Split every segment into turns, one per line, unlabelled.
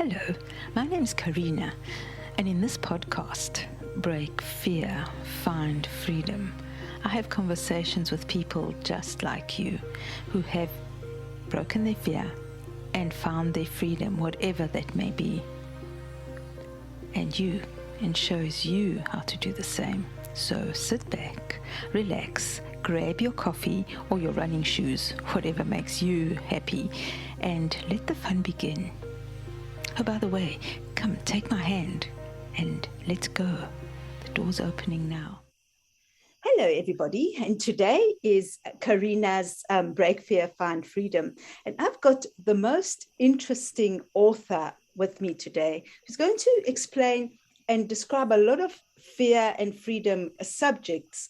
Hello, my name is Carina, and in this podcast, Break Fear, Find Freedom, I have conversations with people just like you who have broken their fear and found their freedom, whatever that may be. And shows you how to do the same. So sit back, relax, grab your coffee or your running shoes, whatever makes you happy, and let the fun begin. Oh, by the way, come take my hand and let's go. The door's opening now. Hello, everybody. And today is Carina's Break Fear, Find Freedom. And I've got the most interesting author with me today who's going to explain and describe a lot of fear and freedom subjects.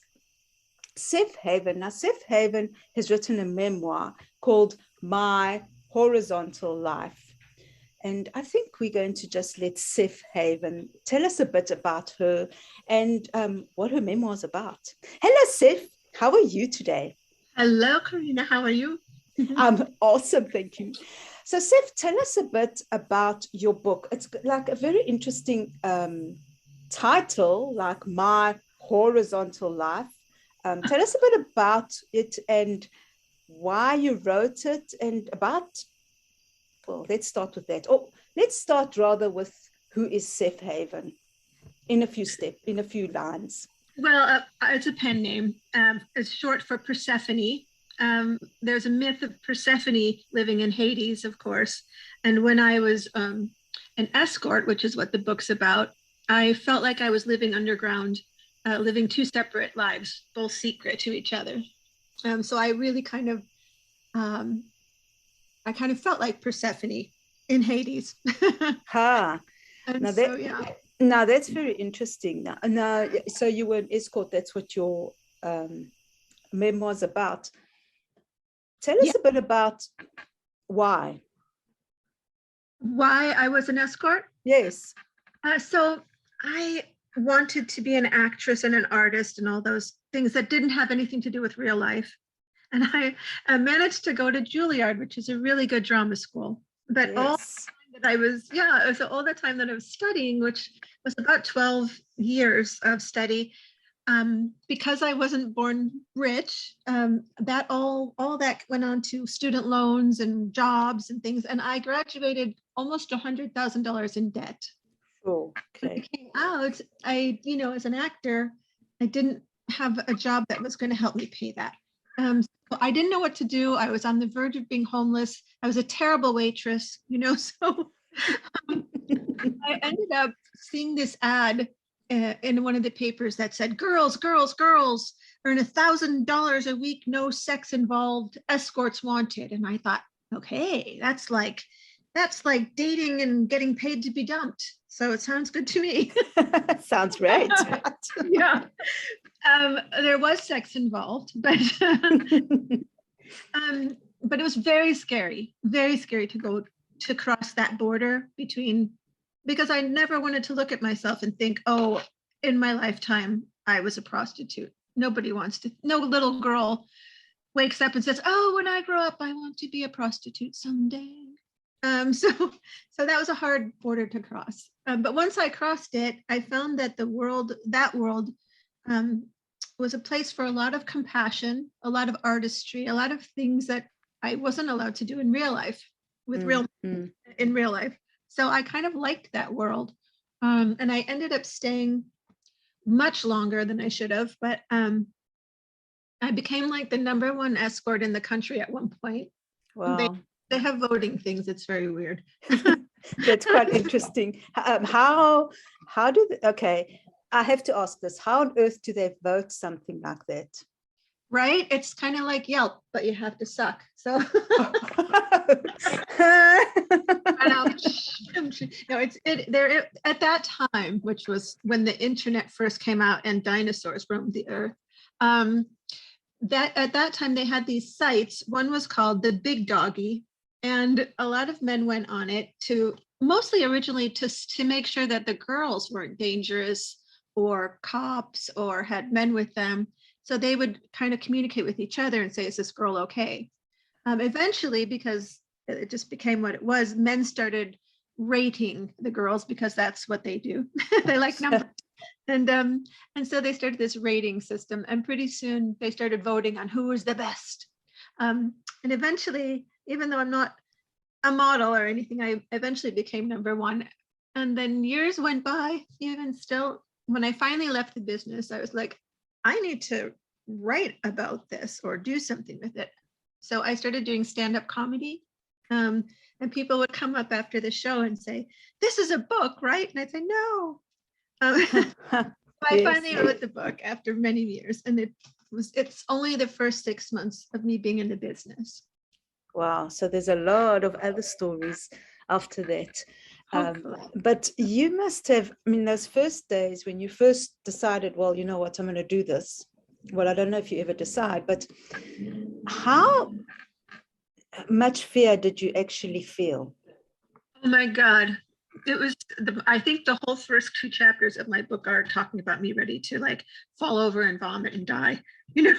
Seth Haven. Now, Seth Haven has written a memoir called My Horizontal Life. And I think we're going to just let Sephe Haven tell us a bit about her and what her memoir is about. Hello, Sephe. How are you today?
Hello, Carina. How are you?
I'm awesome. Thank you. So, Sephe, tell us a bit about your book. It's like a very interesting title, like My Horizontal Life. Tell us a bit about it and why you wrote it and about... Well, let's start with that. Oh, let's start rather with who is Seth Haven in a few lines.
Well, it's a pen name. It's short for Persephone. There's a myth of Persephone living in Hades, of course. And when I was an escort, which is what the book's about, I felt like I was living underground, living two separate lives, both secret to each other. So I really kind of felt like Persephone in Hades.
Now that's very interesting. Now, so you were an escort. That's what your memoir's about. Tell us a bit about why.
Why I was an escort?
Yes.
So I wanted to be an actress and an artist and all those things that didn't have anything to do with real life. And I managed to go to Juilliard, which is a really good drama school. But
yes.
all the time that I was studying, which was about 12 years of study, because I wasn't born rich, that all that went on to student loans and jobs and things. And I graduated almost $100,000 in debt.
Oh, okay.
When I came out, as an actor, I didn't have a job that was going to help me pay that. So I didn't know what to do. I was on the verge of being homeless. I was a terrible waitress, so I ended up seeing this ad in one of the papers that said, girls earn $1,000 a week, no sex involved, escorts wanted. And I thought, okay, that's like dating and getting paid to be dumped. So it sounds good to me.
Sounds right.
Yeah. There was sex involved, but it was very scary to cross that border because I never wanted to look at myself and think, oh, in my lifetime, I was a prostitute. No little girl wakes up and says, oh, when I grow up, I want to be a prostitute someday. So that was a hard border to cross. But once I crossed it, I found that that world was a place for a lot of compassion, a lot of artistry, a lot of things that I wasn't allowed to do in real life in real life. So I kind of liked that world. And I ended up staying much longer than I should have, but I became like the number one escort in the country at one point.
Wow.
They have voting things. It's very weird.
That's quite interesting. Okay, I have to ask this. How on earth do they vote something like that?
Right? It's kind of like Yelp, but you have to suck. So there at that time, which was when the internet first came out and dinosaurs roamed the earth. That at that time they had these sites. One was called the Big Doggy, and a lot of men went on it mostly originally to make sure that the girls weren't dangerous or cops or had men with them. So they would kind of communicate with each other and say, is this girl okay? Eventually, because it just became what it was, men started rating the girls because that's what they do. They like numbers. And so they started this rating system, and pretty soon they started voting on who was the best. And eventually, even though I'm not a model or anything, I eventually became number one. And then years went by, even still, when I finally left the business, I was like, I need to write about this or do something with it. So I started doing stand-up comedy. And people would come up after the show and say, "This is a book, right?" And I'd say, "No." I finally wrote the book after many years, and it's only the first 6 months of me being in the business.
Wow. So there's a lot of other stories after that. But you must have, I mean, those first days when you first decided, well, you know what, I'm going to do this. Well, I don't know if you ever decide, but how much fear did you actually feel?
Oh my God. It was, I think the whole first 2 chapters of my book are talking about me ready to like fall over and vomit and die. You know,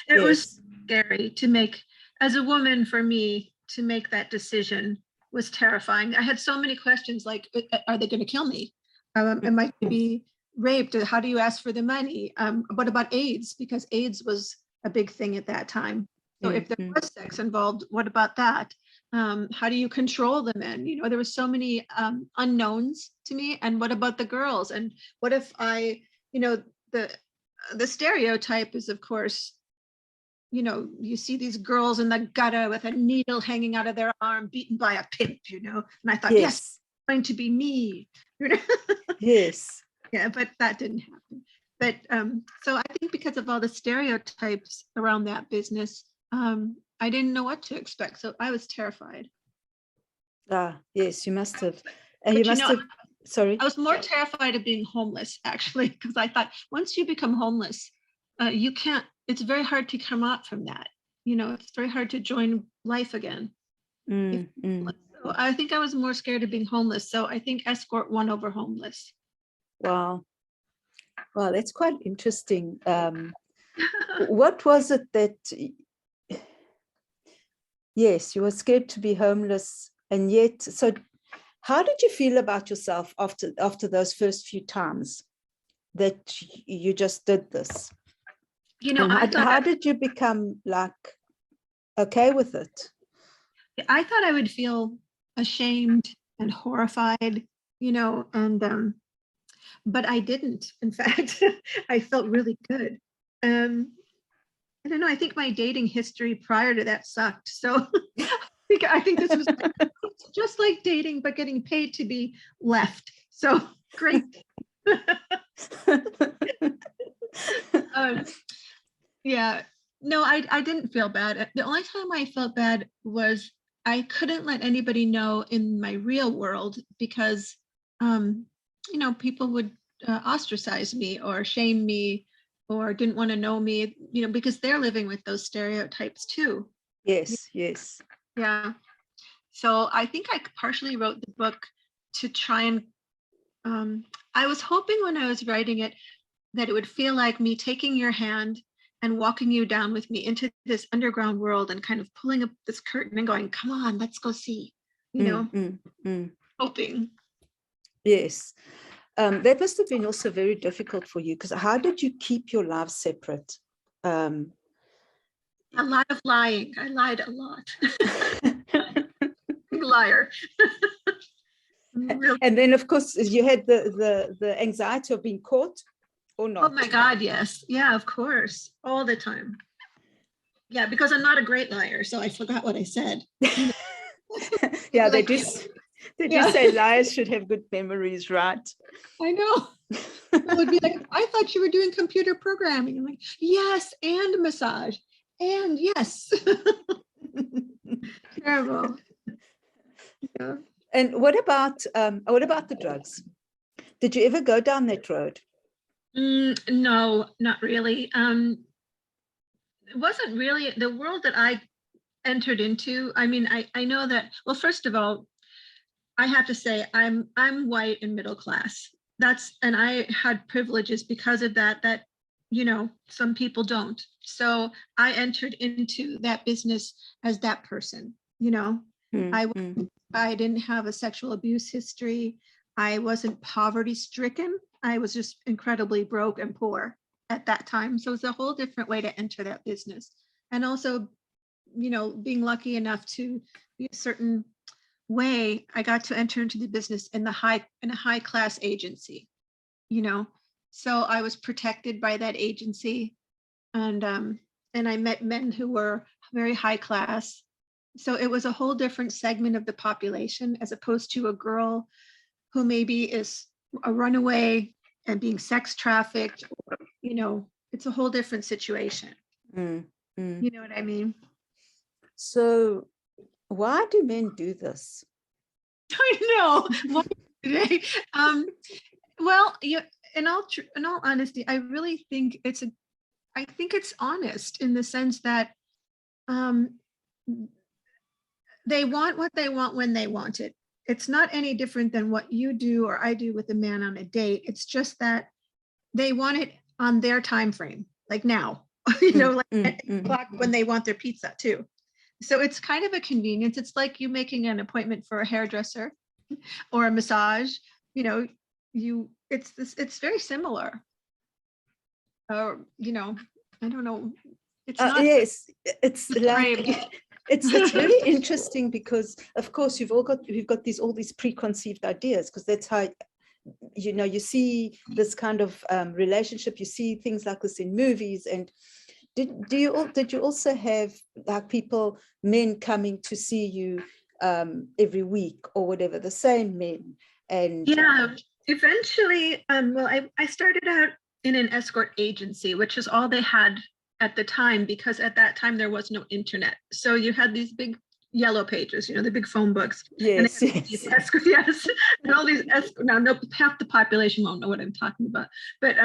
it was scary to make, as a woman, for me to make that decision was terrifying. I had so many questions like, are they going to kill me? Am I going to be raped? How do you ask for the money? What about AIDS? Because AIDS was a big thing at that time. So if there was sex involved, what about that? How do you control the men? You know, there was so many unknowns to me. And what about the girls? And what if I, you know, the stereotype is, of course, you know, you see these girls in the gutter with a needle hanging out of their arm, beaten by a pimp, you know. And I thought, yes, it's going to be me. You know?
Yes.
Yeah, but that didn't happen. But so I think because of all the stereotypes around that business, I didn't know what to expect. So I was terrified.
Ah, yes, you must have. And you must have, sorry.
I was more terrified of being homeless, actually, because I thought once you become homeless, you can't, it's very hard to come out from that. You know, it's very hard to join life again. So I think I was more scared of being homeless. So I think escort won over homeless.
Wow. Wow, that's quite interesting. What was it that, yes, you were scared to be homeless, and yet, so how did you feel about yourself after those first few times that you just did this?
You know,
how did you become like okay with it?
I thought I would feel ashamed and horrified, you know, and but I didn't. In fact, I felt really good. I don't know. I think my dating history prior to that sucked. So I think this was just like dating, but getting paid to be left. So great. Yeah, no, I didn't feel bad. The only time I felt bad was I couldn't let anybody know in my real world because, you know, people would ostracize me or shame me or didn't want to know me, you know, because they're living with those stereotypes too.
Yes, yes.
Yeah. So I think I partially wrote the book to try and, I was hoping when I was writing it that it would feel like me taking your hand and walking you down with me into this underground world and kind of pulling up this curtain and going, come on, let's go see, you know, hoping.
Yes. That must have been also very difficult for you, because how did you keep your lives separate?
A lot of lying. I lied a lot. Big liar. Really.
And then, of course, you had the anxiety of being caught or not.
Oh my God, yes. Yeah, of course. All the time. Yeah, because I'm not a great liar, so I forgot what I said.
Yeah, they do say liars should have good memories, right?
I know. It would be like, I thought you were doing computer programming. I'm like, yes, and massage. And yes. Terrible. Yeah.
And what about the drugs? Did you ever go down that road?
No, not really. It wasn't really the world that I entered into. I mean, I know that, well, first of all, I have to say I'm white and middle class. And I had privileges because of that, you know, some people don't. So I entered into that business as that person, you know. I I didn't have a sexual abuse history. I wasn't poverty stricken. I was just incredibly broke and poor at that time. So it's a whole different way to enter that business. And also, you know, being lucky enough to be a certain way, I got to enter into the business in a high class agency, you know. So I was protected by that agency, and I met men who were very high class. So it was a whole different segment of the population, as opposed to a girl who maybe is a runaway and being sex trafficked, or, you know, it's a whole different situation. You know what I mean?
So why do men do this?
I know. Why today? Well, in all honesty, I really think it's honest, in the sense that they want what they want when they want it. It's not any different than what you do or I do with a man on a date. It's just that they want it on their time frame, like now, you know, like at 8 o'clock when they want their pizza too. So it's kind of a convenience. It's like you making an appointment for a hairdresser or a massage. You know, it's very similar. Or, you know, I don't know. It's not.
Yes, it's like it's very interesting, because of course we've got all these preconceived ideas, because that's how, you know, you see this kind of relationship, you see things like this in movies. And did you also have like men coming to see you every week or whatever, the same men? And
yeah, eventually, well, I started out in an escort agency, which is all they had at the time, because at that time there was no internet. So you had these big yellow pages, you know, the big phone books.
Yes,
and escort, yes, and all these escort. Now, no, half the population won't know what I'm talking about, but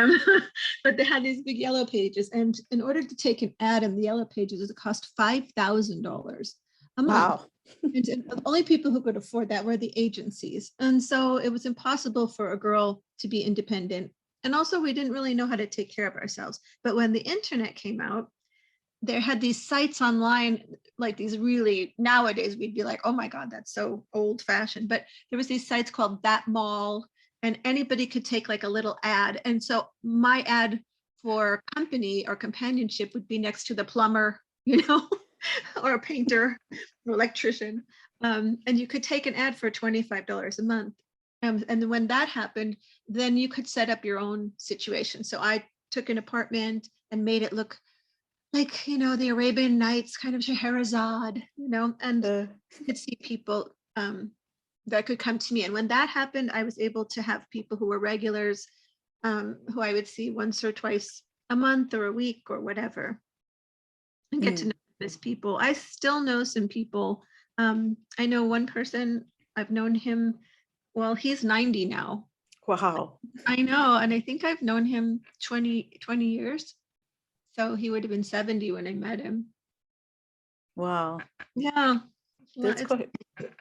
but they had these big yellow pages, and in order to take an ad in the yellow pages, it cost $5,000 a month.
wow.
And the only people who could afford that were the agencies, and so it was impossible for a girl to be independent. And also, we didn't really know how to take care of ourselves. But when the internet came out, there had these sites online, like these really, nowadays we'd be like, oh my God, that's so old fashioned. But there was these sites called That Mall, and anybody could take like a little ad. And so my ad for company or companionship would be next to the plumber, you know, or a painter or electrician. And you could take an ad for $25 a month. And when that happened, then you could set up your own situation. So I took an apartment and made it look like, you know, the Arabian Nights, kind of Scheherazade, you know, and you could see people that could come to me. And when that happened, I was able to have people who were regulars, who I would see once or twice a month or a week or whatever, and get to know these people. I still know some people. I know one person, I've known him, well, he's 90 now.
Wow.
I know. And I think I've known him 20 years. So he would have been 70 when I met him.
Wow.
Yeah.
That's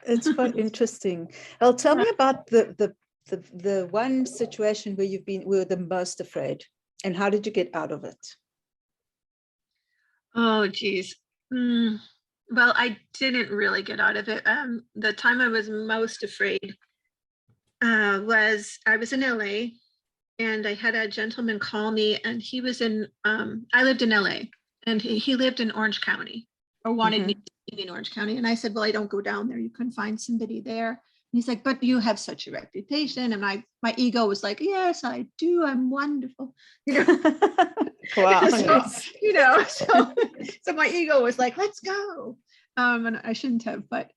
it's quite interesting. Well, tell me about the one situation where were the most afraid, and how did you get out of it?
Oh, geez. Well, I didn't really get out of it. The time I was most afraid was I was in LA, and I had a gentleman call me, and he was in, I lived in LA, and he lived in Orange County, or wanted me to be in Orange County. And I said, well, I don't go down there. You can find somebody there. And he's like, but you have such a reputation. And my ego was like, yes, I do. I'm wonderful. You know,
wow.
so, you know, so my ego was like, let's go. And I shouldn't have, but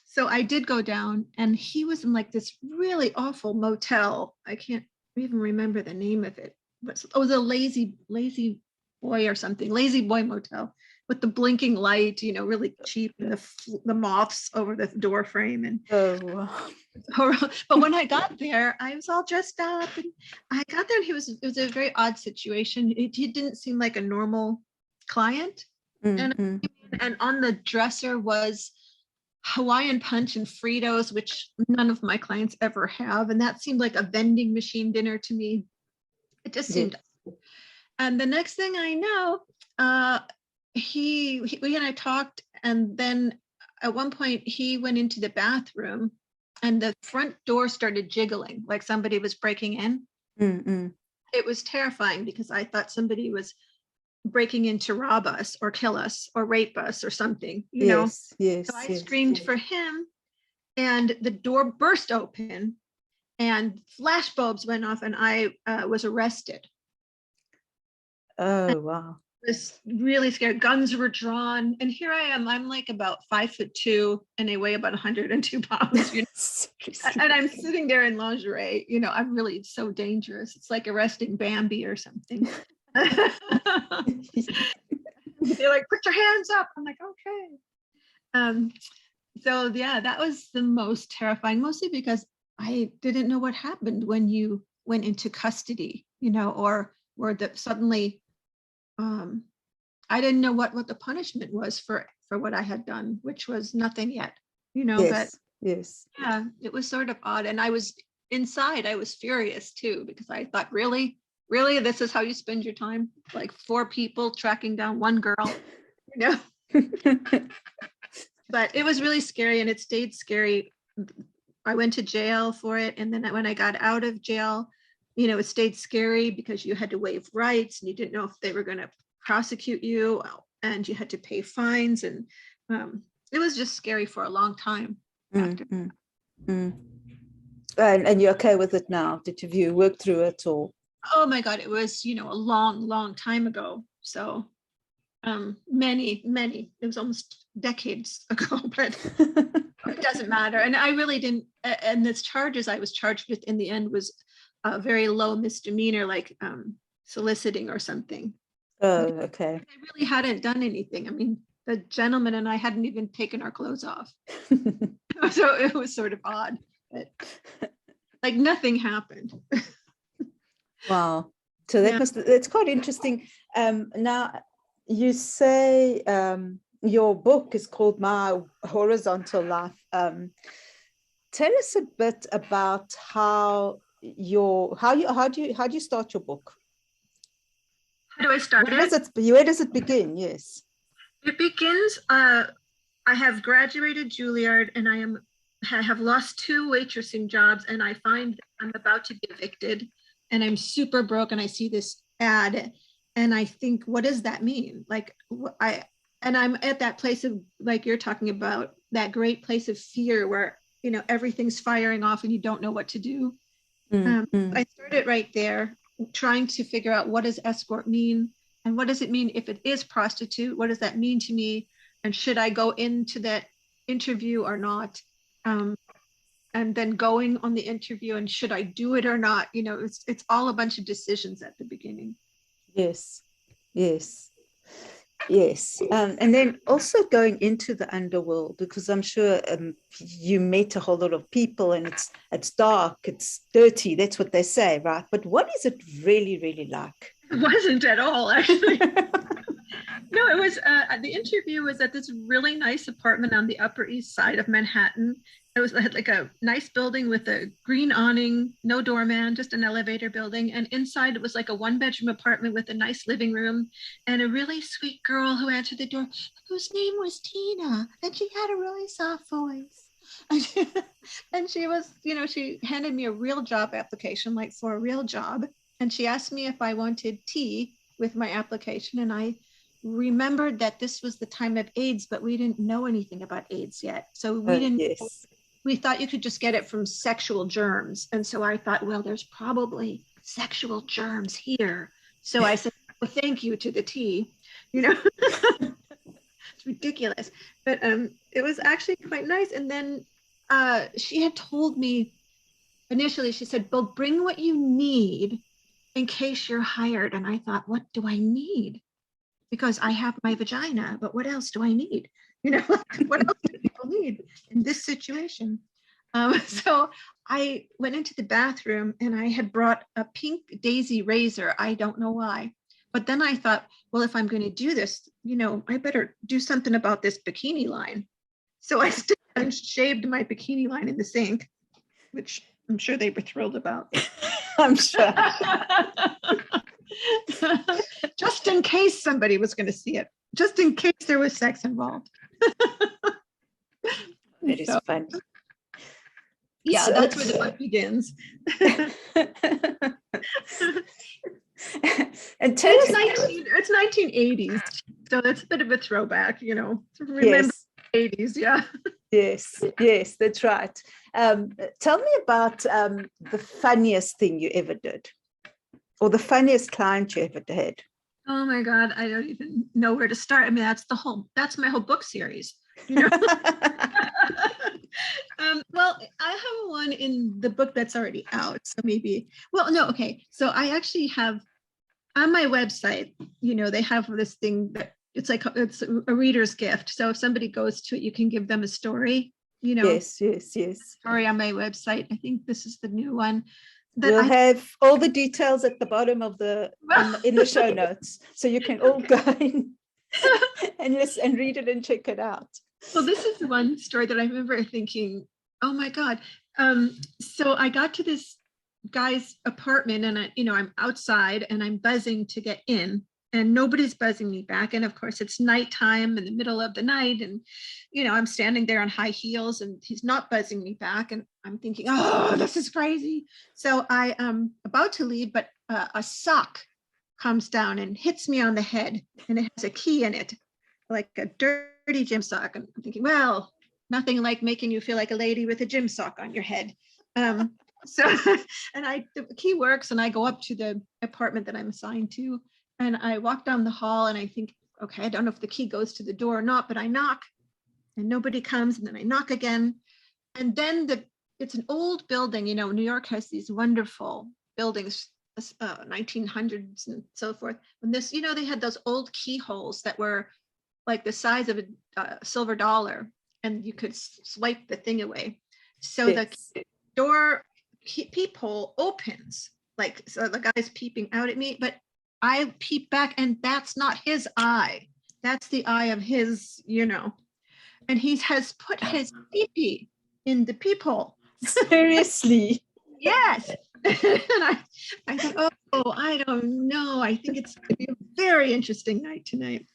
so I did go down, and he was in like this really awful motel. I can't even remember the name of it. But it was a lazy boy or something, lazy boy motel with the blinking light, you know, really cheap, and the moths over the door frame. And but when I got there, I was all dressed up, and I got there, and it was a very odd situation. He didn't seem like a normal client. And on the dresser was Hawaiian Punch and Fritos, which none of my clients ever have. And that seemed like a vending machine dinner to me. It just seemed. And the next thing I know, we and I talked, and then at one point he went into the bathroom and the front door started jiggling like somebody was breaking in.
Mm-mm.
It was terrifying because I thought somebody was breaking in to rob us or kill us or rape us or something, you know.
Yes.
So I screamed for him, and the door burst open and flash bulbs went off, and I was arrested.
Oh, wow.
It was really scary. Guns were drawn, and here I am. I'm like about 5'2" and I weigh about 102 pounds, you know? And I'm sitting there in lingerie. You know, I'm really so dangerous. It's like arresting Bambi or something. They're like, put your hands up. I'm like, okay. So yeah, that was the most terrifying, mostly because I didn't know what happened when you went into custody, you know, or that suddenly I didn't know what the punishment was for what I had done, which was nothing yet, you know.
Yes.
Yeah, it was sort of odd. And I was inside, I was furious too, because I thought, really, this is how you spend your time? Like 4 people tracking down one girl, you know? But it was really scary, and it stayed scary. I went to jail for it. And then when I got out of jail, you know, it stayed scary because you had to waive rights and you didn't know if they were going to prosecute you, and you had to pay fines. And it was just scary for a long time. After.
And you're okay with it now? Did you work through it or?
Oh my God, it was, you know, a long time ago. So many, it was almost decades ago, but it doesn't matter. And I really didn't, and the charges I was charged with in the end was a very low misdemeanor, like soliciting or something.
Oh, okay.
I really hadn't done anything. I mean, the gentleman and I hadn't even taken our clothes off. So it was sort of odd, but like nothing happened.
Wow. So that's quite interesting. Now you say your book is called My Horizontal Life. Tell us a bit about how do you start your book?
How do I start it?
Where does it begin? Yes.
It begins, I have graduated Juilliard, and I have lost 2 waitressing jobs, and I find that I'm about to be evicted, and I'm super broke, and I see this ad, and I think, what does that mean? Like, I'm at that place of, like you're talking about, that great place of fear where, you know, everything's firing off and you don't know what to do. I started right there, trying to figure out, what does escort mean? And what does it mean if it is prostitute? What does that mean to me? And should I go into that interview or not? And then going on the interview, and should I do it or not? You know, it's all a bunch of decisions at the beginning.
Yes. And then also going into the underworld, because I'm sure you met a whole lot of people, and it's dark, it's dirty. That's what they say, right? But what is it really like?
It wasn't at all, actually. No, it was, the interview was at this really nice apartment on the Upper East Side of Manhattan. It had like a nice building with a green awning, no doorman, just an elevator building. And inside it was like a 1-bedroom apartment with a nice living room, and a really sweet girl who answered the door, whose name was Tina. And she had a really soft voice. And she was, you know, she handed me a real job application, like for a real job. And she asked me if I wanted tea with my application. And I remembered that this was the time of AIDS, but we didn't know anything about AIDS yet. So we thought you could just get it from sexual germs. And so I thought, well, there's probably sexual germs here. So I said, well, thank you to the tea, you know. It's ridiculous. But it was actually quite nice. And then she had told me initially, she said, well, bring what you need in case you're hired. And I thought, what do I need? Because I have my vagina, but what else do I need? You know, what else do people need in this situation? So I went into the bathroom, and I had brought a pink daisy razor. I don't know why. But then I thought, well, if I'm going to do this, you know, I better do something about this bikini line. So I shaved my bikini line in the sink, which I'm sure they were thrilled about.
I'm sure.
Just in case somebody was going to see it, just in case there was sex involved.
That is funny.
Yeah,
So-
that's where the book begins.
And tell us,
It's 1980s, so that's a bit of a throwback, you know. Remember
yes,
the 80s, yeah.
yes, that's right. Tell me about the funniest thing you ever did, or the funniest client you ever had.
Oh my God, I don't even know where to start. I mean, that's my whole book series, you know. Well, I have one in the book that's already out, so maybe. Well, no, okay. So I actually have on my website. You know, they have this thing that it's like it's a reader's gift. So if somebody goes to it, you can give them a story. You know,
Yes.
story on my website. I think this is the new one.
We'll have all the details at the bottom of in the show notes, so you can all go in and read it and check it out.
Well, this is the one story that I remember thinking, oh my God. So I got to this guy's apartment and I'm outside and I'm buzzing to get in and nobody's buzzing me back. And of course it's nighttime in the middle of the night. And, I'm standing there on high heels and he's not buzzing me back. And I'm thinking, oh, this is crazy. So I am about to leave, but a sock comes down and hits me on the head and it has a key in it, like a dirty gym sock. And I'm thinking, well, nothing like making you feel like a lady with a gym sock on your head. So, and the key works and I go up to the apartment that I'm assigned to and I walk down the hall and I think, okay, I don't know if the key goes to the door or not, but I knock and nobody comes. And then I knock again. And then it's an old building, New York has these wonderful buildings, 1900s and so forth. And this, they had those old keyholes that were like the size of a silver dollar and you could swipe the thing away. So yes. The door peephole opens, so the guy's peeping out at me, but I peep back and that's not his eye. That's the eye of his, and he has put his pee-pee in the peephole.
Seriously?
Yes. And I thought, oh, I don't know. I think it's going to be a very interesting night tonight.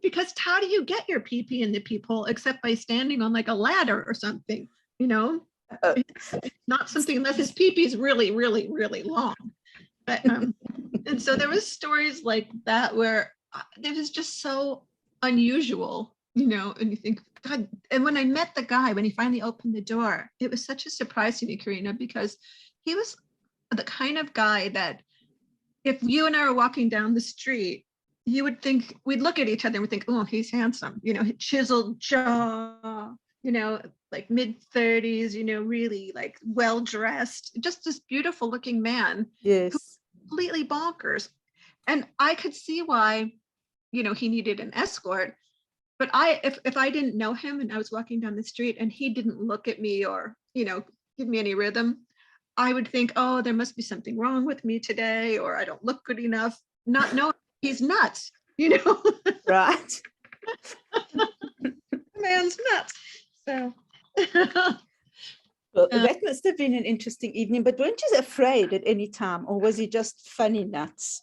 Because how do you get your pee-pee in the peephole except by standing on like a ladder or something, It's not something unless his pee-pee is really, really, really long. But and so there was stories like that where it was just so unusual, and you think, God. And when I met the guy, when he finally opened the door, it was such a surprise to me, Carina, because he was the kind of guy that if you and I were walking down the street, you would think, we'd look at each other and we'd think, oh, he's handsome, chiseled jaw, like mid-30s, really like well-dressed, just this beautiful looking man.
Yes.
Completely bonkers. And I could see why, he needed an escort. But if I didn't know him and I was walking down the street and he didn't look at me or, give me any rhythm, I would think, oh, there must be something wrong with me today, or I don't look good enough, not knowing he's nuts,
Right.
Man's nuts. So.
Well, that must have been an interesting evening, but weren't you afraid at any time, or was he just funny nuts?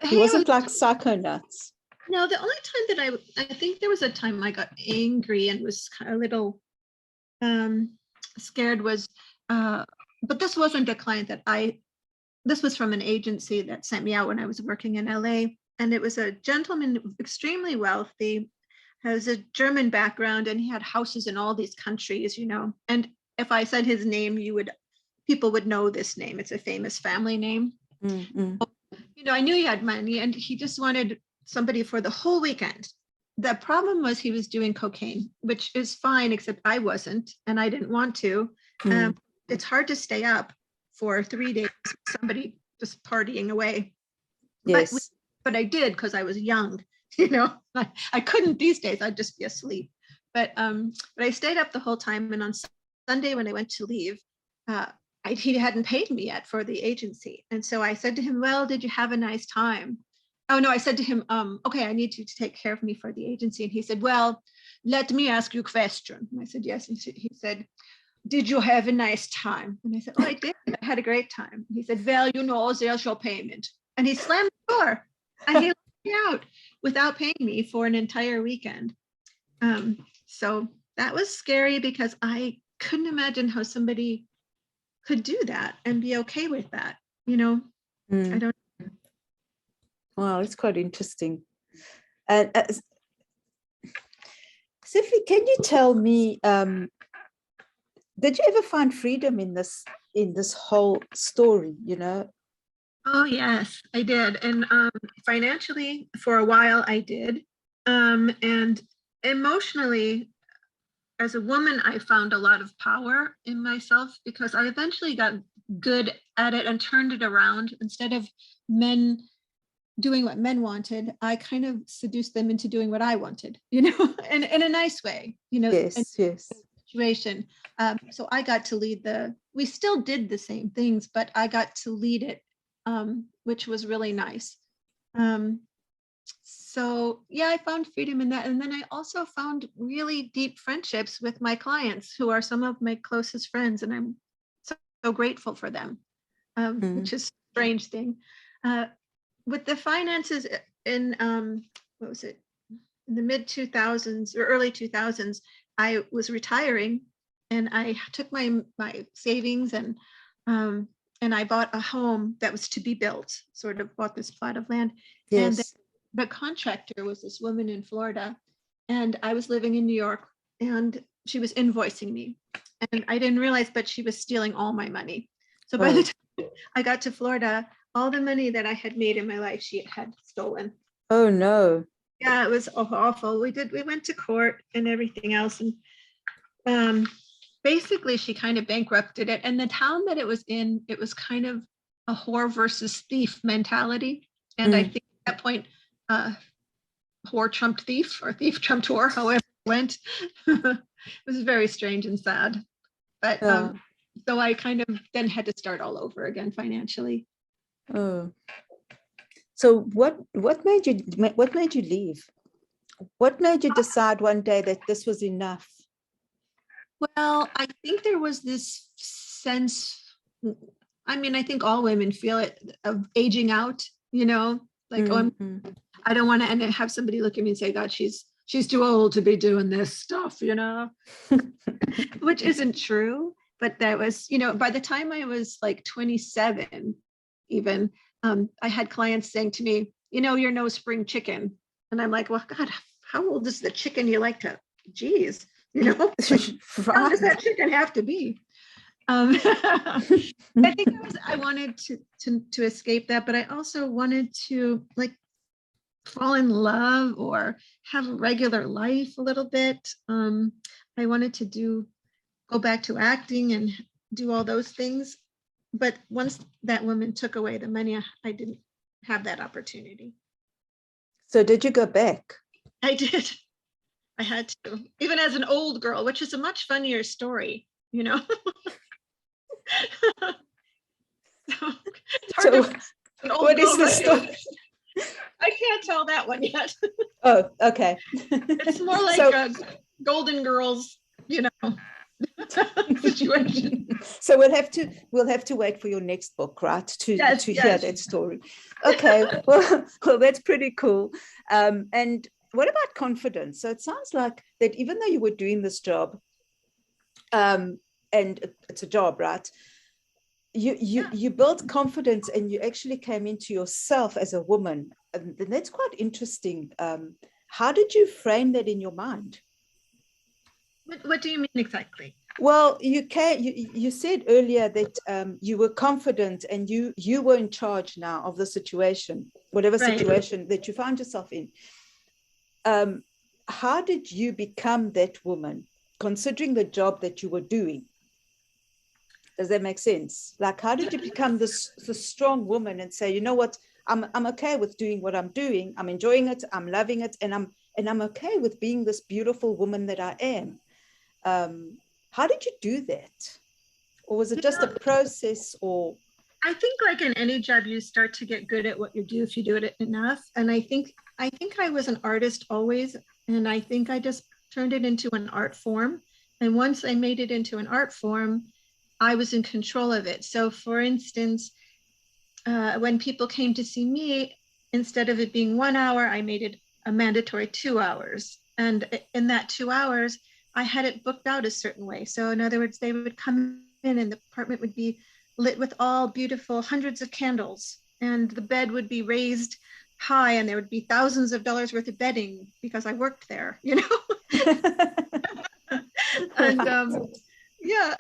He wasn't like psycho nuts.
No, the only time that I think there was a time I got angry and was kind of a little scared was, but this wasn't a client this was from an agency that sent me out when I was working in LA. And it was a gentleman, extremely wealthy, has a German background, and he had houses in all these countries, and if I said his name, people would know this name. It's a famous family name. Mm-hmm. I knew he had money and he just wanted somebody for the whole weekend. The problem was he was doing cocaine, which is fine, except I wasn't, and I didn't want to. It's hard to stay up for 3 days with somebody just partying away.
Yes.
But I did because I was young, I couldn't these days, I'd just be asleep. But I stayed up the whole time. And on Sunday, when I went to leave, he hadn't paid me yet for the agency. And so I said to him, well, did you have a nice time? Oh, no, I said to him, okay, I need you to take care of me for the agency. And he said, well, let me ask you a question. And I said, yes. And he said, did you have a nice time? And I said, oh, I did. I had a great time. And he said, well, there's your payment. And he slammed the door and he let me out without paying me for an entire weekend. So that was scary because I couldn't imagine how somebody could do that and be okay with that. I don't.
Wow, it's quite interesting. And Sephe, can you tell me, did you ever find freedom in this whole story?
Oh yes, I did, and financially for a while I did, and emotionally, as a woman, I found a lot of power in myself because I eventually got good at it and turned it around. Instead of men doing what men wanted, I kind of seduced them into doing what I wanted, in a nice way,
Yes.
situation. So I got to lead we still did the same things, but I got to lead it, which was really nice. So yeah, I found freedom in that. And then I also found really deep friendships with my clients who are some of my closest friends. And I'm so grateful for them, which is a strange thing. With the finances in, what was it? In the mid 2000s or early 2000s, I was retiring and I took my savings and I bought a home that was to be built, sort of bought this plot of land.
Yes.
And the contractor was this woman in Florida, and I was living in New York, and she was invoicing me. And I didn't realize, but she was stealing all my money. So by the time I got to Florida, all the money that I had made in my life, she had stolen.
Oh no.
Yeah, it was awful. We went to court and everything else. And basically she kind of bankrupted it. And the town that it was in, it was kind of a whore versus thief mentality. And I think at that point, whore trumped thief or thief trumped whore, however it went. It was very strange and sad. But so I kind of then had to start all over again financially.
Oh. So what made you leave? What made you decide one day that this was enough?
Well, I think there was this sense, I mean, I think all women feel it, of aging out, like, I don't want to have somebody look at me and say, God, she's too old to be doing this stuff, which isn't true. But that was, by the time I was like 27, even, I had clients saying to me, you're no spring chicken. And I'm like, well, God, how old is the chicken you like to, geez, how does that chicken have to be? I think I wanted to escape that, but I also wanted to fall in love or have a regular life a little bit. I wanted to go back to acting and do all those things. But once that woman took away the money, I didn't have that opportunity.
So did you go back?
I did. I had to, even as an old girl, which is a much funnier story,
So what is the story?
I can't tell that one yet.
Oh, okay.
It's more like Golden Girls, situation.
So we'll have to wait for your next book, right? To hear that story. Okay. Well, that's pretty cool. And what about confidence? So it sounds like that even though you were doing this job, and it's a job, right? You built confidence and you actually came into yourself as a woman. And that's quite interesting. How did you frame that in your mind?
What do you mean exactly?
Well, you said earlier that you were confident and you were in charge now of the situation, whatever situation that you found yourself in. How did you become that woman, considering the job that you were doing? Does that make sense? Like, how did you become the strong woman and say, you know what, I'm okay with doing what I'm doing. I'm enjoying it. I'm loving it, and I'm okay with being this beautiful woman that I am. How did you do that? Or was it just a process? Or
I think like in any job, you start to get good at what you do if you do it enough. And I think I was an artist always. And I think I just turned it into an art form. And once I made it into an art form, I was in control of it. So for instance, when people came to see me, instead of it being 1 hour, I made it a mandatory 2 hours. And in that 2 hours, I had it booked out a certain way. So in other words, they would come in and the apartment would be lit with all beautiful hundreds of candles, and the bed would be raised high, and there would be thousands of dollars worth of bedding because I worked there, you know. And yeah,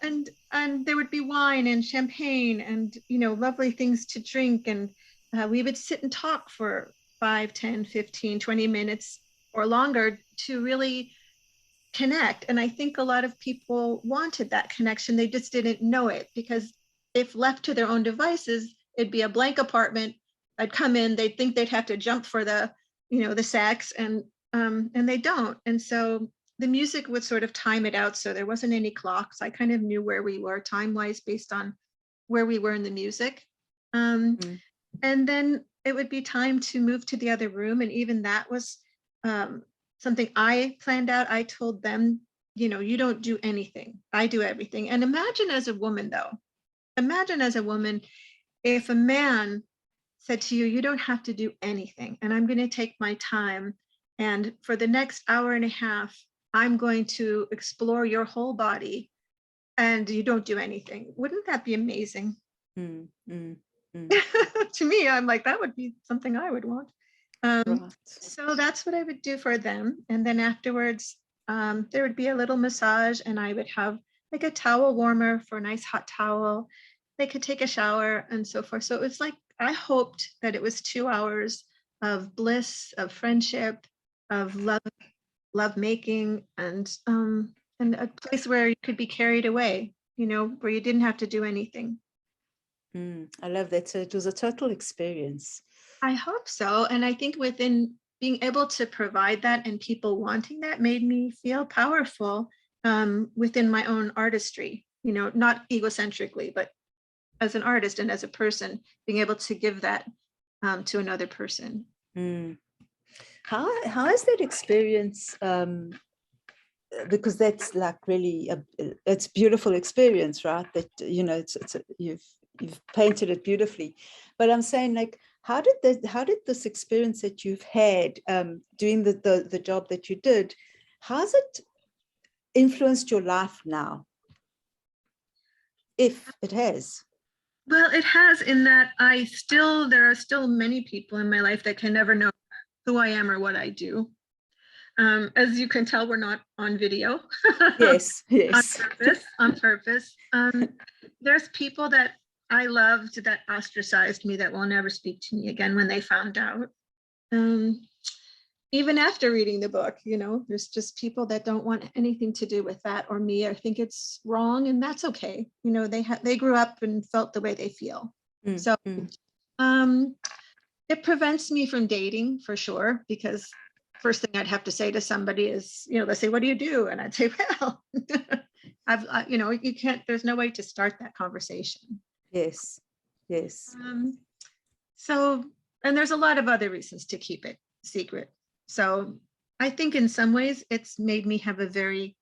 and there would be wine and champagne and, you know, lovely things to drink, and we would sit and talk for 5, 10, 15, 20 minutes or longer to really connect. And I think a lot of people wanted that connection. They just didn't know it, because if left to their own devices, it'd be a blank apartment. I'd come in, they'd think they'd have to jump for the, you know, the sex, and they don't. And so the music would sort of time it out. So there wasn't any clocks. I kind of knew where we were time-wise based on where we were in the music. And then it would be time to move to the other room. And even that was something I planned out. I told them, you know, you don't do anything. I do everything. And imagine as a woman, though, if a man said to you, you don't have to do anything, and I'm going to take my time, and for the next hour and a half, I'm going to explore your whole body, and you don't do anything. Wouldn't that be amazing? To me, I'm like, that would be something I would want.
Right.
So that's what I would do for them. And then afterwards, there would be a little massage, and I would have like a towel warmer for a nice hot towel. They could take a shower and so forth. So it was like, I hoped that it was 2 hours of bliss, of friendship, of love making, and a place where you could be carried away, you know, where you didn't have to do anything.
I love that. So it was a total experience.
I hope so. And I think within being able to provide that and people wanting that made me feel powerful within my own artistry, you know, not egocentrically, but as an artist and as a person, being able to give that to another person.
How is that experience? Because that's like really it's beautiful experience, right? That, you know, you've painted it beautifully. But I'm saying, like, how did this experience that you've had doing the job that you did, how's it influenced your life now, if it has?
Well, it has, in that there are still many people in my life that can never know who I am or what I do. As you can tell, we're not on video.
Yes.
On purpose. There's people that I loved that ostracized me, that will never speak to me again when they found out. Even after reading the book, you know, there's just people that don't want anything to do with that or me. I think it's wrong, and that's okay. You know, they grew up and felt the way they feel. So it prevents me from dating for sure, because first thing I'd have to say to somebody is, you know, they say, what do you do? And I'd say, well, you know, you can't, there's no way to start that conversation.
Yes.
So, and there's a lot of other reasons to keep it secret. So I think in some ways it's made me have a very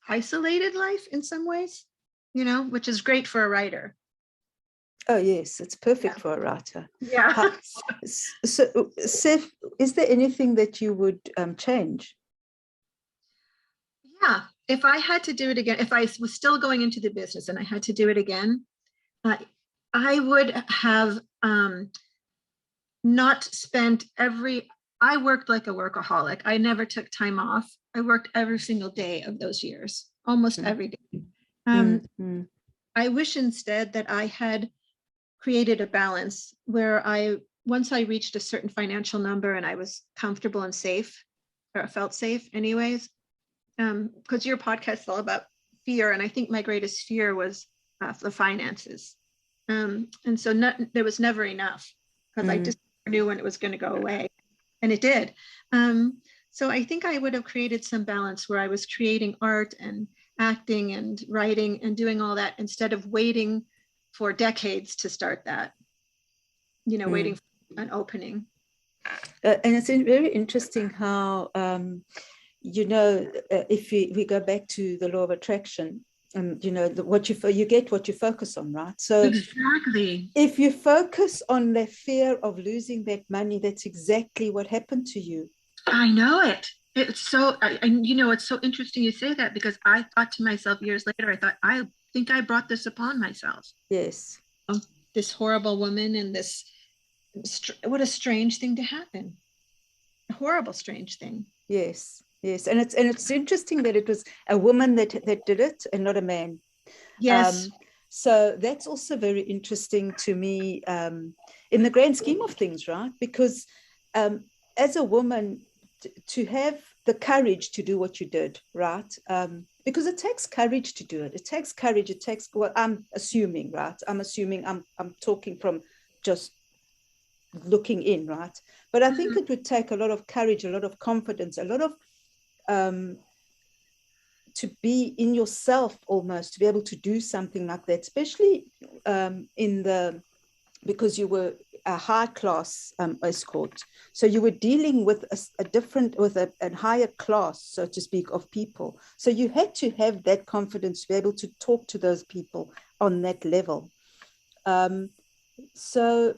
isolated life in some ways, you know, which is great for a writer.
Oh, yes, it's perfect for a writer.
Yeah.
So, Sephe, is there anything that you would change?
Yeah, if I had to do it again, if I was still going into the business and I had to do it again, I would have not spent I worked like a workaholic. I never took time off. I worked every single day of those years, almost every day. I wish instead that I had created a balance where once I reached a certain financial number and I was comfortable and safe, or felt safe anyways, because your podcast is all about fear. And I think my greatest fear was the finances. And so there was never enough, because I just knew when it was going to go away, and it did. So I think I would have created some balance where I was creating art and acting and writing and doing all that, instead of waiting for decades to start that, you know, waiting for an opening.
And it's very interesting how, you know, if we go back to the law of attraction, you know, you get what you focus on, right? So
exactly,
if you focus on the fear of losing that money, that's exactly what happened to you.
I know it. It's so, and it's so interesting you say that, because I thought to myself years later, I thought, I think I brought this upon myself.
Yes.
This horrible woman, and this, what a strange thing to happen. A horrible, strange thing.
Yes. Yes. And it's interesting that it was a woman that did it and not a man.
Yes.
So that's also very interesting to me, in the grand scheme of things, right? Because as a woman, to have the courage to do what you did, right? Because it takes courage to do it. It takes courage. It takes, well, I'm assuming, right? I'm talking from just looking in, right? But I think it would take a lot of courage, a lot of confidence, a lot of to be in yourself almost, to be able to do something like that, especially because you were a high class escort. So you were dealing with a higher class, so to speak, of people. So you had to have that confidence to be able to talk to those people on that level. So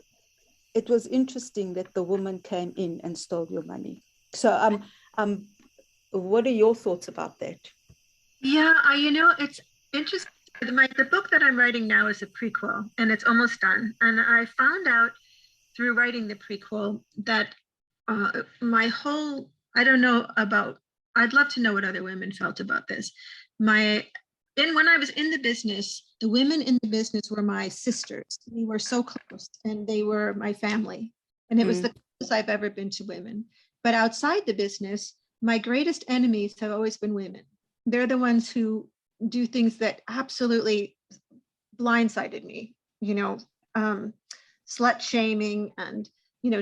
it was interesting that the woman came in and stole your money. So what are your thoughts about that?
Yeah, it's interesting. The book that I'm writing now is a prequel, and it's almost done. And I found out through writing the prequel that my whole, I don't know about, I'd love to know what other women felt about this. When I was in the business, the women in the business were my sisters. We were so close, and they were my family. And it was the closest I've ever been to women. But outside the business, my greatest enemies have always been women. They're the ones who do things that absolutely blindsided me, slut shaming and,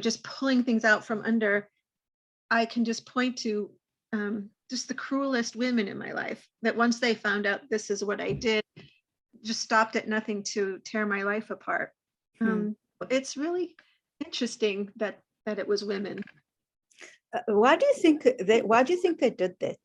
just pulling things out from under. I can just point to just the cruelest women in my life that once they found out this is what I did, just stopped at nothing to tear my life apart. It's really interesting that it was women.
Why do you think they did that?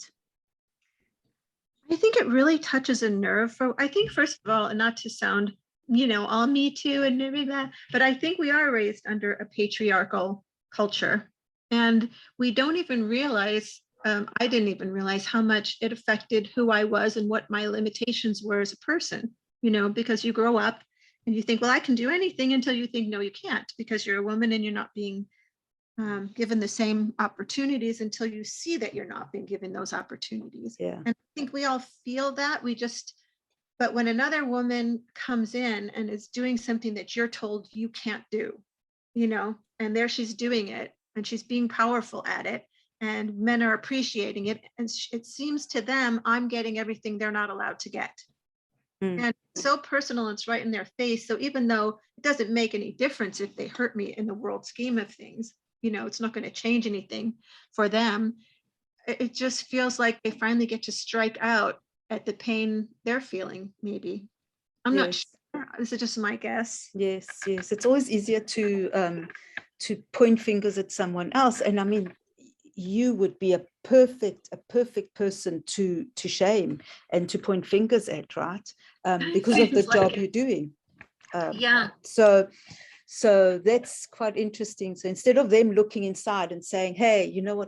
I think it really touches a nerve. I think, first of all, and not to sound, all Me Too and blah, blah, blah, but I think we are raised under a patriarchal culture, and we don't even realize. I didn't even realize how much it affected who I was and what my limitations were as a person. Because you grow up and you think, well, I can do anything, until you think, no, you can't, because you're a woman and you're not being given the same opportunities, until you see that you're not being given those opportunities.
Yeah.
And I think we all feel that. But when another woman comes in and is doing something that you're told you can't do, and there she's doing it, and she's being powerful at it, and men are appreciating it, and it seems to them I'm getting everything they're not allowed to get. And it's so personal, it's right in their face. So even though it doesn't make any difference if they hurt me in the world scheme of things, it's not going to change anything for them. It just feels like they finally get to strike out at the pain they're feeling, maybe. I'm not sure. This is just my guess.
Yes. It's always easier to point fingers at someone else. And I mean, you would be a perfect person to shame and to point fingers at, right? Because of the job you're doing.
Yeah.
So that's quite interesting. So instead of them looking inside and saying, hey, you know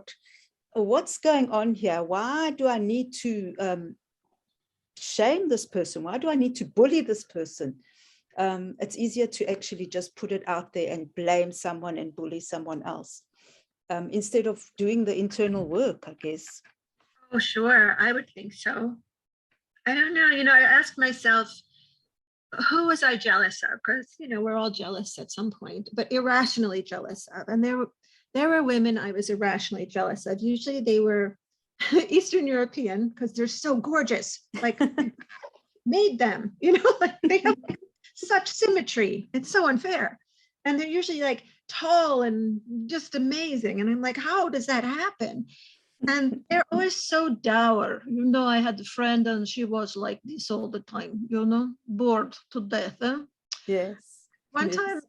what's going on here? Why do I need to shame this person? Why do I need to bully this person? It's easier to actually just put it out there and blame someone and bully someone else, instead of doing the internal work, I guess.
Oh, sure. I would think so. I don't know. I ask myself, who was I jealous of? Because, we're all jealous at some point, but irrationally jealous of. And there were women I was irrationally jealous of. Usually they were Eastern European, because they're so gorgeous, like made them, like they have such symmetry. It's so unfair. And they're usually like tall and just amazing. And I'm like, how does that happen? And they're always so dour. I had a friend and she was like this all the time, bored to death.
Yes.
One time,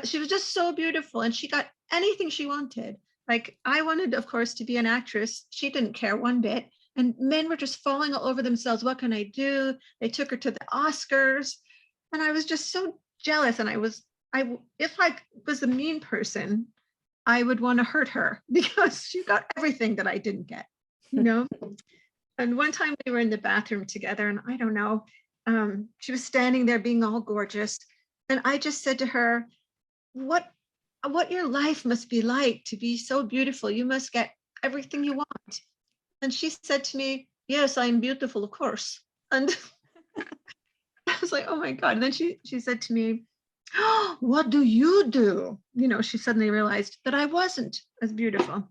she was just so beautiful, and she got anything she wanted. Like, I wanted, of course, to be an actress. She didn't care one bit. And men were just falling all over themselves. What can I do? They took her to the Oscars. And I was just so jealous. And if I was a mean person, I would want to hurt her because she got everything that I didn't get, you know? And one time we were in the bathroom together, and I don't know, she was standing there being all gorgeous. And I just said to her, what your life must be like to be so beautiful. You must get everything you want. And she said to me, yes, I'm beautiful, of course. And I was like, oh my God. And then she said to me, oh, what do you do? You know, she suddenly realized that I wasn't as beautiful.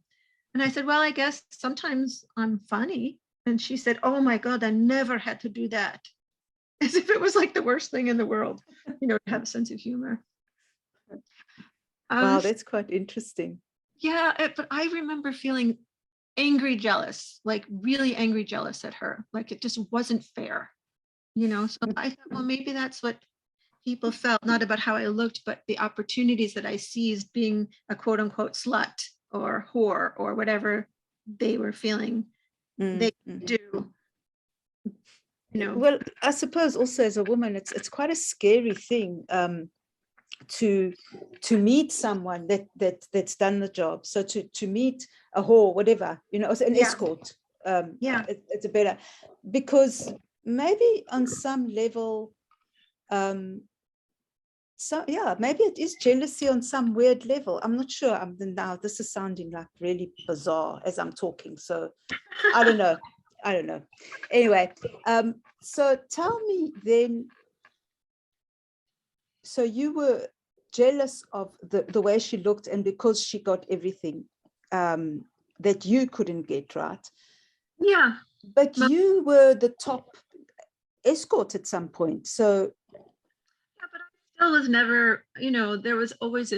And I said, well, I guess sometimes I'm funny. And she said, oh my God, I never had to do that. As if it was like the worst thing in the world, you know, to have a sense of humor.
Wow, that's quite interesting.
Yeah, but I remember feeling angry, jealous, like really angry, jealous at her. Like it just wasn't fair, you know? So I thought, well, maybe that's what people felt, not about how I looked, but the opportunities that I seized being a quote unquote slut or whore or whatever they were feeling they do. You know.
Well, I suppose also as a woman, it's quite a scary thing to meet someone that's done the job. So to meet a whore, whatever, you know, an escort. It's a better, because maybe on some level, maybe it is jealousy on some weird level. I'm not sure. Now this is sounding like really bizarre as I'm talking. So I don't know. Anyway, so tell me then, so you were jealous of the way she looked, and because she got everything that you couldn't get, right?
Yeah.
But you were the top escort at some point. So
yeah, but I still was never, you know, there was always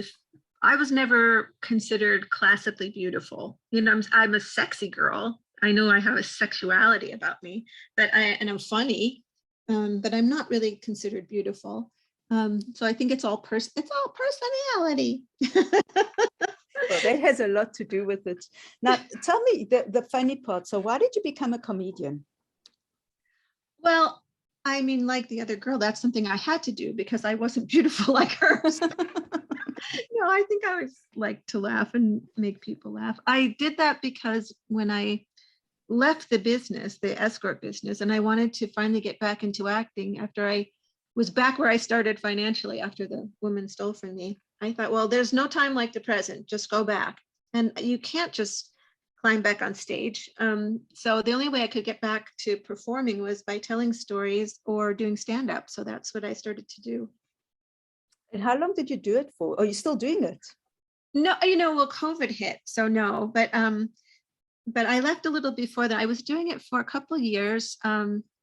I was never considered classically beautiful. You know, I'm a sexy girl. I know I have a sexuality about me, but I'm funny, but I'm not really considered beautiful. So I think it's all personality.
Well, that has a lot to do with it. Now, tell me the funny part. So why did you become a comedian?
Well, I mean, like the other girl, that's something I had to do because I wasn't beautiful like her. You know, I think I always like to laugh and make people laugh. I did that because when I left the business, the escort business, and I wanted to finally get back into acting after I was back where I started financially after the woman stole from me. I thought, well, there's no time like the present, just go back. And you can't just climb back on stage. So the only way I could get back to performing was by telling stories or doing stand-up. So that's what I started to do.
And how long did you do it for? Are you still doing it?
No, you know, well, COVID hit, so no, but I left a little before that. I was doing it for a couple of years,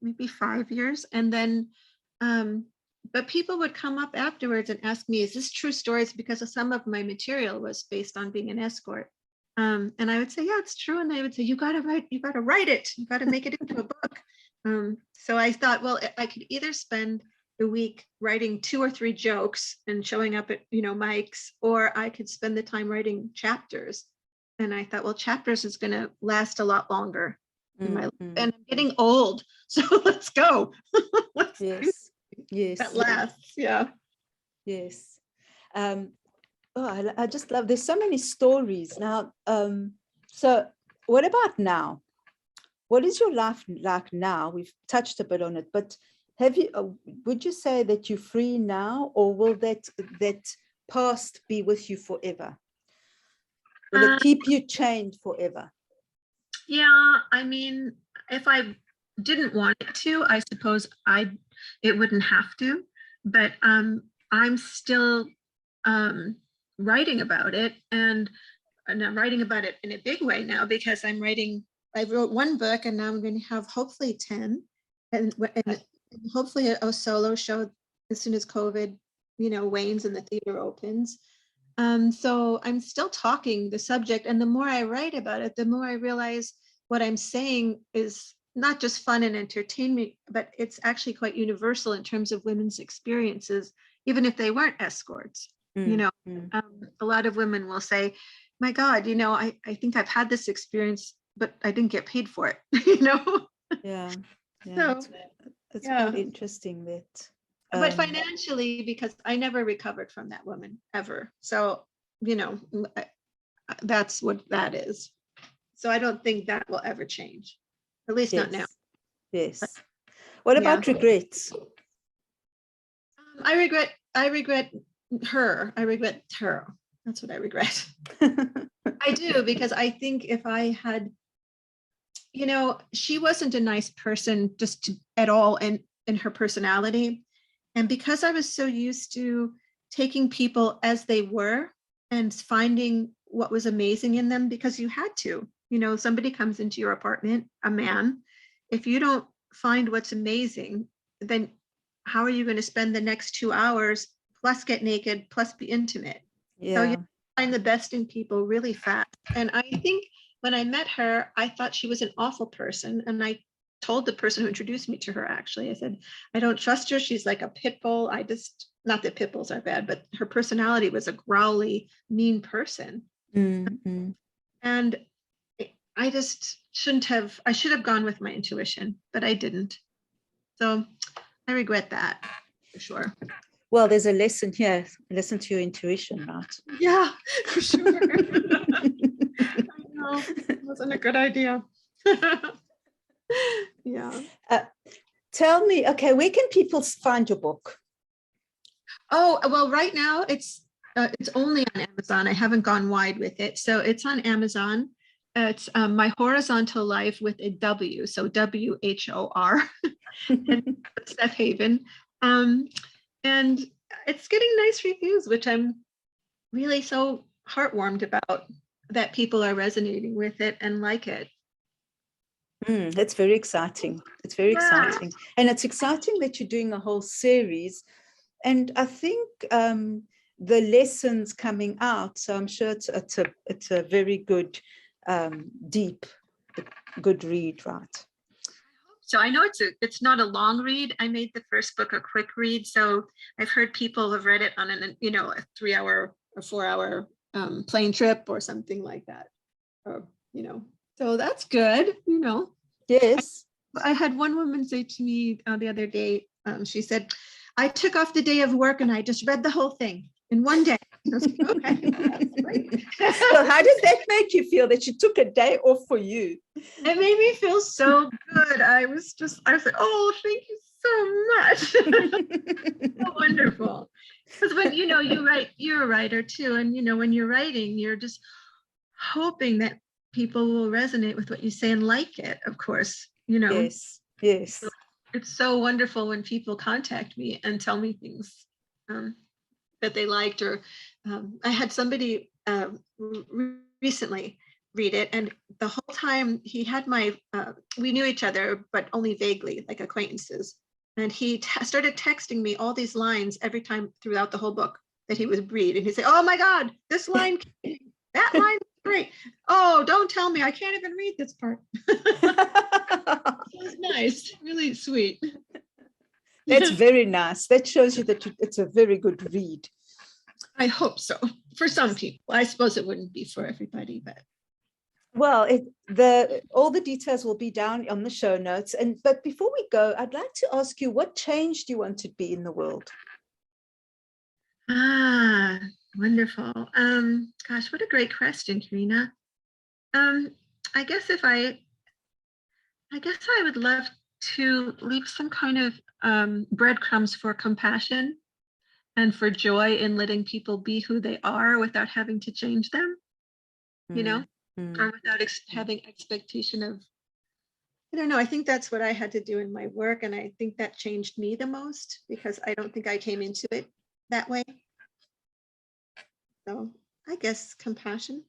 maybe 5 years. And then, but people would come up afterwards and ask me, is this true stories? Because some of my material was based on being an escort. And I would say, yeah, it's true. And they would say, you got to write it. You got to make it into a book. So I thought, well, I could either spend the week writing 2 or 3 jokes and showing up at, you know, mics, or I could spend the time writing chapters. And I thought, well, chapters is going to last a lot longer. And I'm getting old. So let's go.
Yes.
That lasts. Yeah.
Yes. I just love, there's so many stories now. So what about now? What is your life like now? We've touched a bit on it, but have you, would you say that you're free now, or will that past be with you forever? Will it keep you chained forever?
Yeah, I mean, if I didn't want it to, I suppose it wouldn't have to, but I'm still writing about it, and I'm writing about it in a big way now because I wrote 1 book, and now I'm going to have hopefully 10, and hopefully a solo show as soon as COVID, you know, wanes and the theater opens. So I'm still talking the subject, and the more I write about it, the more I realize what I'm saying is not just fun and entertainment, but it's actually quite universal in terms of women's experiences, even if they weren't escorts. You know, a lot of women will say, my God, you know, I think I've had this experience, but I didn't get paid for it, you know?
Yeah.
So,
it's quite interesting that.
But financially, because I never recovered from that woman ever. So, you know, That's what that is. So I don't think that will ever change, at least not now.
Yes. What about regrets?
I regret her. I regret her. That's what I regret. I do, because I think if I had, she wasn't a nice person at all in her personality. And because I was so used to taking people as they were and finding what was amazing in them, because you had to, somebody comes into your apartment, a man, if you don't find what's amazing, then how are you going to spend the next 2 hours plus get naked plus be intimate? So you find the best in people really fast. And I think when I met her, I thought she was an awful person. And I told the person who introduced me to her, actually, I said, I don't trust her. She's like a pit bull. Not that pit bulls are bad, but her personality was a growly, mean person. Mm-hmm. And I just I should have gone with my intuition, but I didn't. So I regret that for sure.
Well, there's a lesson here. Listen to your intuition, right?
Yeah, for sure. I know. It wasn't a good idea. Yeah.
Tell me, okay, where can people find your book?
Oh, well, right now it's only on Amazon. I haven't gone wide with it. So it's on Amazon. It's My Horizontal Life with a W, so WHOR, and Seth Haven. And it's getting nice reviews, which I'm really so heartwarmed about, that people are resonating with it and like it.
That's very exciting. It's very exciting. And it's exciting that you're doing a whole series. And I think the lessons coming out, so I'm sure it's a very good, deep, good read, right?
So I know it's not a long read. I made the first book a quick read. So I've heard people have read it on a 3-hour or 4-hour plane trip or something like that. Or, so that's good,
Yes.
I had one woman say to me the other day, she said, I took off the day of work and I just read the whole thing in one day. I was like, okay, that's great.
Well, how did that make you feel that you took a day off for you?
It made me feel so good. I was like, oh, thank you so much. So wonderful. Because when, you write, you're a writer too. And, when you're writing, you're just hoping that people will resonate with what you say and like it, of course,
Yes.
So it's so wonderful when people contact me and tell me things that they liked. Or I had somebody recently read it, and the whole time he had we knew each other, but only vaguely, like acquaintances. And he started texting me all these lines every time throughout the whole book that he would read. And he'd say, oh my God, this line, that line is great. Oh, don't tell me, I can't even read this part. It was nice, really sweet.
That's very nice. That shows you that it's a very good read.
I hope so. For some people. I suppose it wouldn't be for everybody, but.
Well, all the details will be down on the show notes. But before we go, I'd like to ask you, what change do you want to be in the world?
Wonderful. Gosh, what a great question, Carina. I guess I would love to leave some kind of breadcrumbs for compassion and for joy in letting people be who they are without having to change them, or without having expectation of, I don't know. I think that's what I had to do in my work. And I think that changed me the most, because I don't think I came into it that way. So I guess compassion.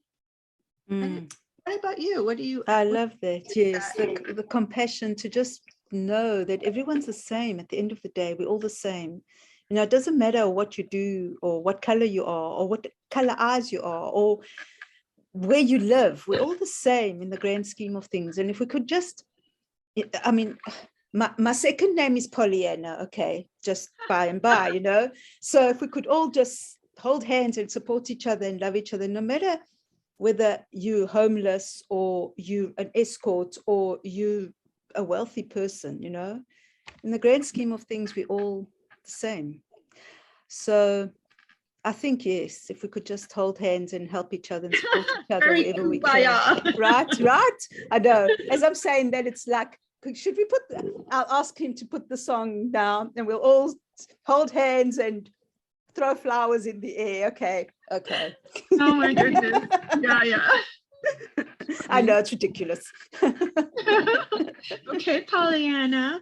What about you? What do you?
I love that. Yes, the compassion to just know that everyone's the same at the end of the day. We're all the same. It doesn't matter what you do or what color you are or what color eyes you are or where you live. We're all the same in the grand scheme of things. And if we could just, my second name is Pollyanna, okay, just by and by, So if we could all just hold hands and support each other and love each other, no matter whether you're homeless or you an escort or you a wealthy person, in the grand scheme of things, we're all the same. So I think, yes, if we could just hold hands and help each other and support each other
Very
wherever we
kumbaya.
can. Right. I know. As I'm saying that, it's like, should we I'll ask him to put the song down and we'll all hold hands and throw flowers in the air. Okay.
Oh my goodness. Yeah.
I know, it's ridiculous.
Okay, Pollyanna.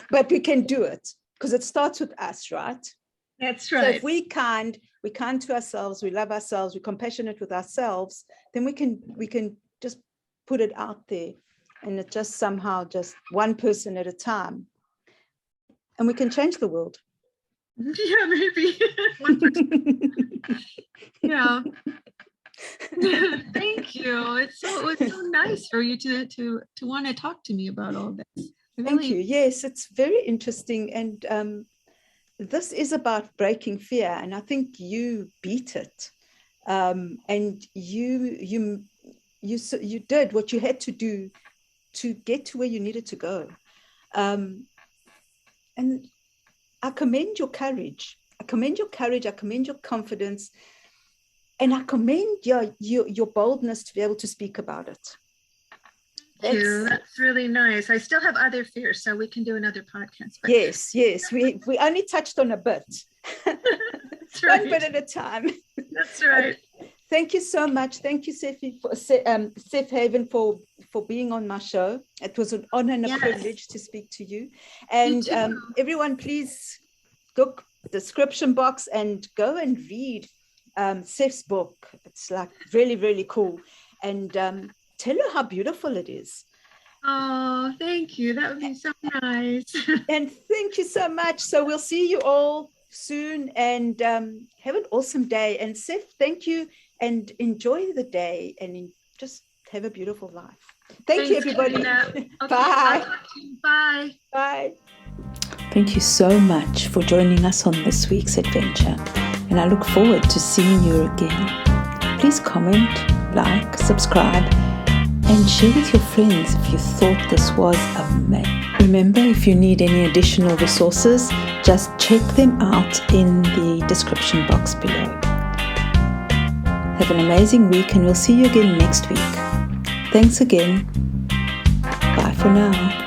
But we can do it because it starts with us, right?
That's
So
right.
if we're kind to ourselves, we love ourselves, we're compassionate with ourselves, then we can just put it out there, and it just somehow just one person at a time, and we can change the world.
Yeah, maybe. One person. Yeah. Thank you. It's so nice for you to want to talk to me about all this.
Thank you. Yes, it's very interesting, and this is about breaking fear, and I think you beat it, and you did what you had to do to get to where you needed to go, and I commend your courage. I commend your confidence, and I commend your boldness to be able to speak about it.
That's really nice. I still have other fears, so we can do another podcast.
Yes. We only touched on a bit.
That's right.
1 bit at a time.
That's right.
Thank you so much. Thank you, Seth Haven, for being on my show. It was an honor and a privilege to speak to you. And everyone, please look description box and go and read Seph's book. It's like really, really cool. And tell her how beautiful it is.
Oh, thank you. That would be so nice.
And thank you so much. So we'll see you all soon, and have an awesome day. And Sephe, thank you, and enjoy the day, and just have a beautiful life. Thanks, you, everybody.
Okay,
Bye.
Bye.
Bye.
Thank you so much for joining us on this week's adventure, and I look forward to seeing you again. Please comment, like, subscribe, and share with your friends if you thought this was amazing. Remember, if you need any additional resources, just check them out in the description box below. Have an amazing week, and we'll see you again next week. Thanks again. Bye for now.